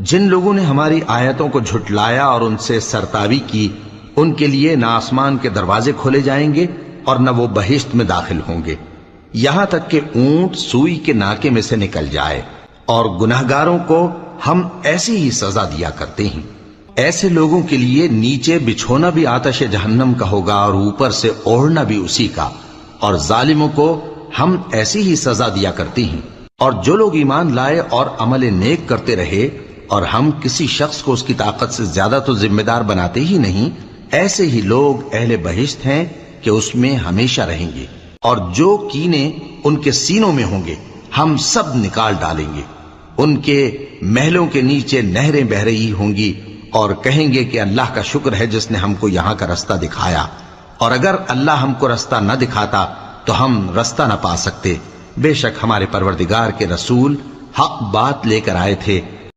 जिन लोगों ने हमारी आयतों को झुटलाया और उनसे सरतावी की, उनके लिए न आसमान के दरवाजे खोले जाएंगे और न वो बहिश्त में दाखिल होंगे, यहां तक कि ऊंट सुई के नाके में से निकल जाए। और गुनाहगारों को हम ऐसी ही सजा दिया करते हैं। ऐसे लोगों के लिए नीचे बिछोना भी आतश जहन्नम का होगा और ऊपर से ओढ़ना भी उसी का। और जालिमों को हम ऐसी ही सजा दिया करते हैं। और जो लोग ईमान लाए और अमल नेक करते रहे और हम किसी शख्स को उसकी ताकत से ज्यादा तो जिम्मेदार बनाते ही नहीं, ऐसे ही लोग अहले बहिश्त हैं कि उसमें हमेशा रहेंगे। और जो कीने उनके सीनों में होंगे हम सब निकाल डालेंगे। उनके महलों के नीचे नहरें बह रही होंगी और कहेंगे कि अल्लाह का शुक्र है जिसने हमको यहाँ का रास्ता दिखाया, और अगर अल्लाह हमको रास्ता न दिखाता तो हम रास्ता न पा सकते। बेशक हमारे परवरदिगार के रसूल हक बात लेकर आए थे